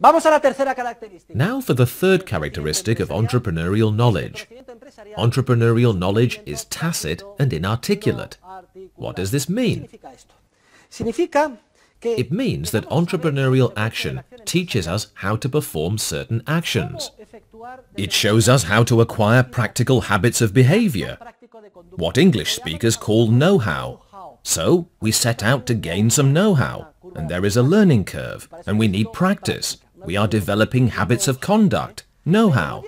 Vamos a la tercera característica. Now for the third characteristic of entrepreneurial knowledge. Entrepreneurial knowledge is tacit and inarticulate. What does this mean? It means that entrepreneurial action teaches us how to perform certain actions. It shows us how to acquire practical habits of behavior, what English speakers call know-how. So, we set out to gain some know-how, and there is a learning curve, and we need practice. We are developing habits of conduct, know-how.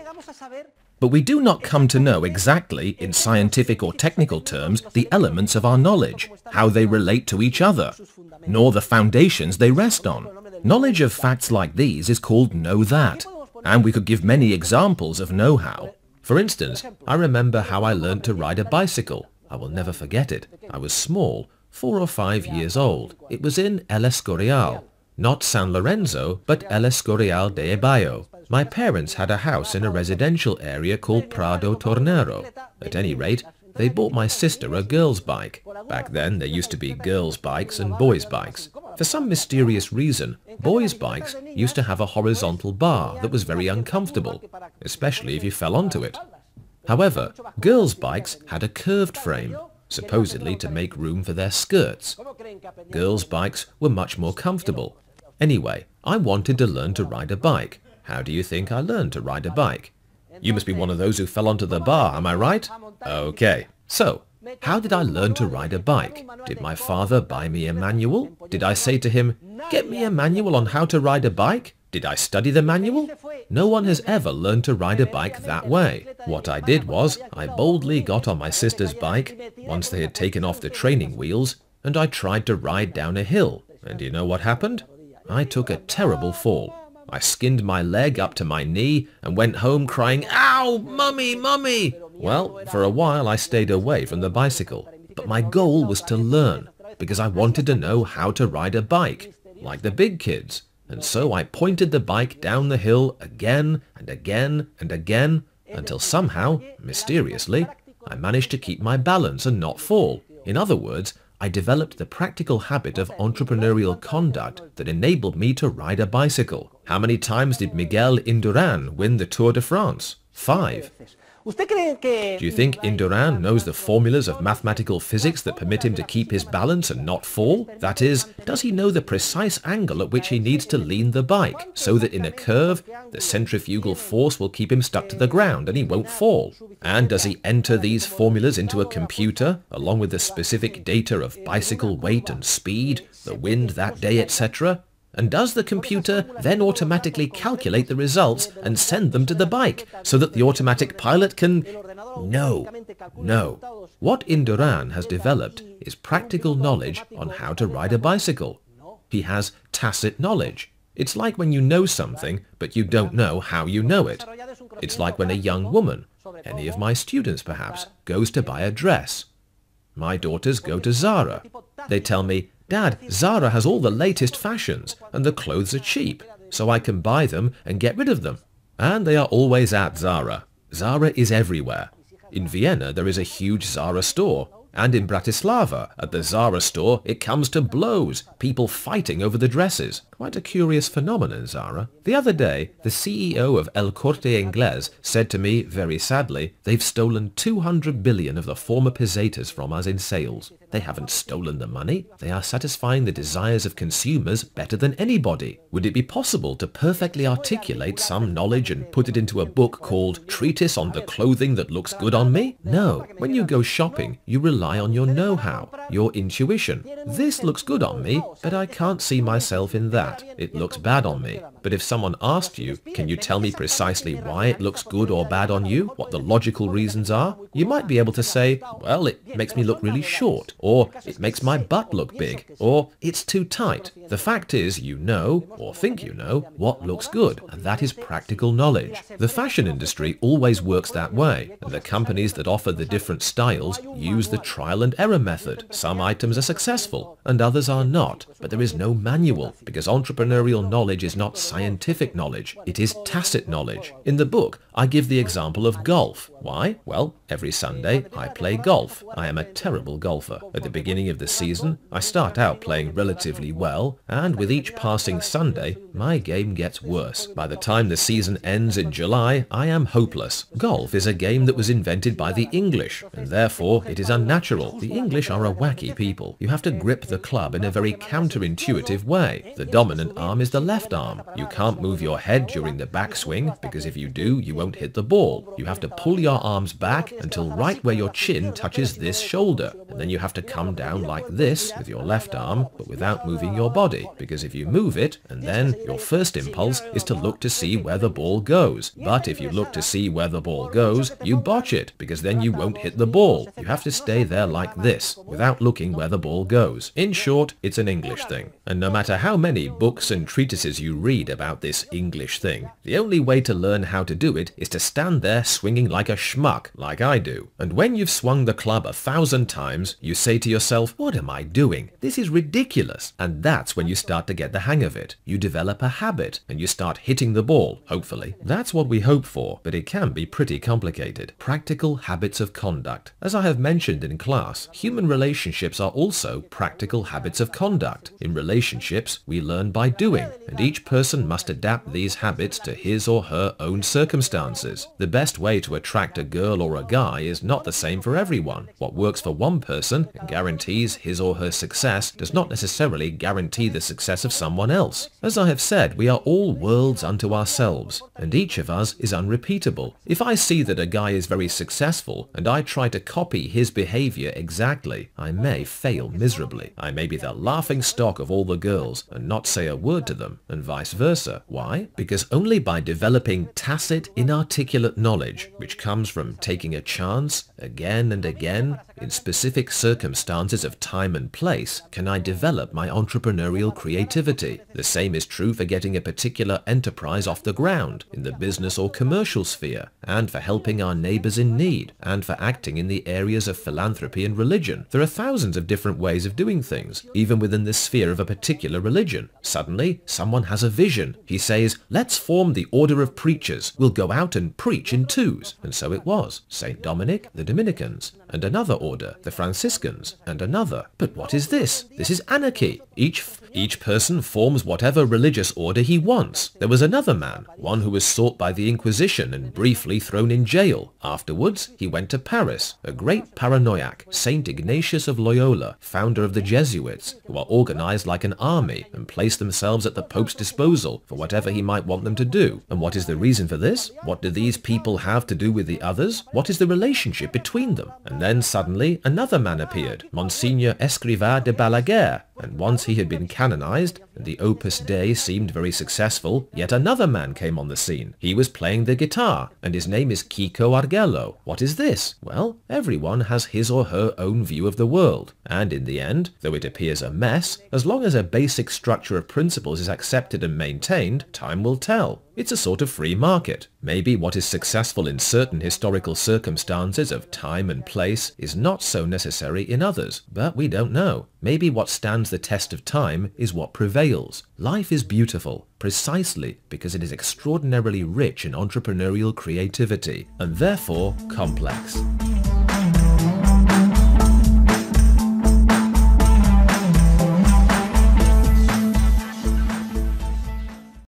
But we do not come to know exactly, in scientific or technical terms, the elements of our knowledge, how they relate to each other, nor the foundations they rest on. Knowledge of facts like these is called know-that, and we could give many examples of know-how. For instance, I remember how I learned to ride a bicycle. I will never forget it. I was small, 4 or 5 years old. It was in El Escorial. Not San Lorenzo, but El Escorial de Ebayo. My parents had a house in a residential area called Prado Tornero. At any rate, they bought my sister a girl's bike. Back then, there used to be girls' bikes and boys' bikes. For some mysterious reason, boys' bikes used to have a horizontal bar that was very uncomfortable, especially if you fell onto it. However, girls' bikes had a curved frame, supposedly to make room for their skirts. Girls' bikes were much more comfortable. Anyway, I wanted to learn to ride a bike. How do you think I learned to ride a bike? You must be one of those who fell onto the bar, am I right? Okay. So, how did I learn to ride a bike? Did my father buy me a manual? Did I say to him, "Get me a manual on how to ride a bike"? Did I study the manual? No one has ever learned to ride a bike that way. What I did was, I boldly got on my sister's bike, once they had taken off the training wheels, and I tried to ride down a hill. And do you know what happened? I took a terrible fall. I skinned my leg up to my knee and went home crying, "Ow, mummy, mummy!" Well, for a while I stayed away from the bicycle, but my goal was to learn, because I wanted to know how to ride a bike, like the big kids. And so I pointed the bike down the hill again and again and again, until somehow, mysteriously, I managed to keep my balance and not fall. In other words, I developed the practical habit of entrepreneurial conduct that enabled me to ride a bicycle. How many times did Miguel Indurain win the Tour de France? 5. Do you think Indurain knows the formulas of mathematical physics that permit him to keep his balance and not fall? That is, does he know the precise angle at which he needs to lean the bike, so that in a curve, the centrifugal force will keep him stuck to the ground and he won't fall? And does he enter these formulas into a computer, along with the specific data of bicycle weight and speed, the wind that day, etc.? And does the computer then automatically calculate the results and send them to the bike, so that the automatic pilot can... No. What Indurain has developed is practical knowledge on how to ride a bicycle. He has tacit knowledge. It's like when you know something, but you don't know how you know it. It's like when a young woman, any of my students perhaps, goes to buy a dress. My daughters go to Zara. They tell me, "Dad, Zara has all the latest fashions, and the clothes are cheap, so I can buy them and get rid of them." And they are always at Zara. Zara is everywhere. In Vienna there is a huge Zara store, and in Bratislava, at the Zara store, it comes to blows, people fighting over the dresses. Quite a curious phenomenon, Zara. The other day, the CEO of El Corte Inglés said to me, very sadly, they've stolen 200 billion of the former pesetas from us in sales. They haven't stolen the money. They are satisfying the desires of consumers better than anybody. Would it be possible to perfectly articulate some knowledge and put it into a book called Treatise on the Clothing That Looks Good on Me? No. When you go shopping, you rely on your know-how, your intuition. This looks good on me, but I can't see myself in that. It looks bad on me. But if someone asked you, can you tell me precisely why it looks good or bad on you, what the logical reasons are, you might be able to say, well, it makes me look really short, or it makes my butt look big, or it's too tight. The fact is, you know, or think you know, what looks good, and that is practical knowledge. The fashion industry always works that way, and the companies that offer the different styles use the trial and error method. Some items are successful, and others are not, but there is no manual, because entrepreneurial knowledge is not scientific knowledge, it is tacit knowledge. In the book, I give the example of golf. Why? Well, every Every Sunday, I play golf. I am a terrible golfer. At the beginning of the season, I start out playing relatively well, and with each passing Sunday, my game gets worse. By the time the season ends in July, I am hopeless. Golf is a game that was invented by the English, and therefore it is unnatural. The English are a wacky people. You have to grip the club in a very counterintuitive way. The dominant arm is the left arm. You can't move your head during the backswing, because if you do, you won't hit the ball. You have to pull your arms back until right where your chin touches this shoulder, and then you have to come down like this with your left arm, but without moving your body, because if you move it, and then your first impulse is to look to see where the ball goes. But if you look to see where the ball goes, you botch it, because then you won't hit the ball. You have to stay there like this, without looking where the ball goes. In short, it's an English thing. And no matter how many books and treatises you read about this English thing, the only way to learn how to do it is to stand there swinging like a schmuck, like I do. And when you've swung the club 1,000 times, you say to yourself, what am I doing? This is ridiculous. And that's when you start to get the hang of it. You develop a habit, and you start hitting the ball, hopefully. That's what we hope for, but it can be pretty complicated. Practical habits of conduct. As I have mentioned in class, human relationships are also practical habits of conduct. In relationships, we learn by doing, and each person must adapt these habits to his or her own circumstances. The best way to attract a girl or a guy is not the same for everyone. What works for one person and guarantees his or her success does not necessarily guarantee the success of someone else. As I have said, we are all worlds unto ourselves, and each of us is unrepeatable. If I see that a guy is very successful and I try to copy his behavior exactly, I may fail miserably. I may be the laughing stock of all the girls and not say a word to them, and vice versa. Why? Because only by developing tacit, inarticulate knowledge, which comes from taking a chance again and again in specific circumstances of time and place, can I develop my entrepreneurial creativity. The same is true for getting a particular enterprise off the ground in the business or commercial sphere, and for helping our neighbors in need, and for acting in the areas of philanthropy and religion. There are thousands of different ways of doing things, even within the sphere of a particular religion. Suddenly, someone has a vision. He says, let's form the order of preachers. We'll go out and preach in twos. And so it was. St. Dominic, the Dominicans, and another order, the Franciscans, and another. But what is this? This is anarchy. Each person forms whatever religious order he wants. There was another man, one who was sought by the Inquisition and briefly thrown in jail. Afterwards, he went to Paris, a great paranoiac, Saint Ignatius of Loyola, founder of the Jesuits, who are organized like an army and place themselves at the Pope's disposal for whatever he might want them to do. And what is the reason for this? What do these people have to do with the others? What is the relationship between them? And then suddenly another man appeared, Monsignor Escrivá de Balaguer, and once he had been canonized, and the Opus Dei seemed very successful, yet another man came on the scene. He was playing the guitar, and his name is Kiko Argello. What is this? Well, everyone has his or her own view of the world, and in the end, though it appears a mess, as long as a basic structure of principles is accepted and maintained, time will tell. It's a sort of free market. Maybe what is successful in certain historical circumstances of time and place is not so necessary in others, but we don't know. Maybe what stands the test of time is what prevails. Life is beautiful, precisely because it is extraordinarily rich in entrepreneurial creativity, and therefore complex.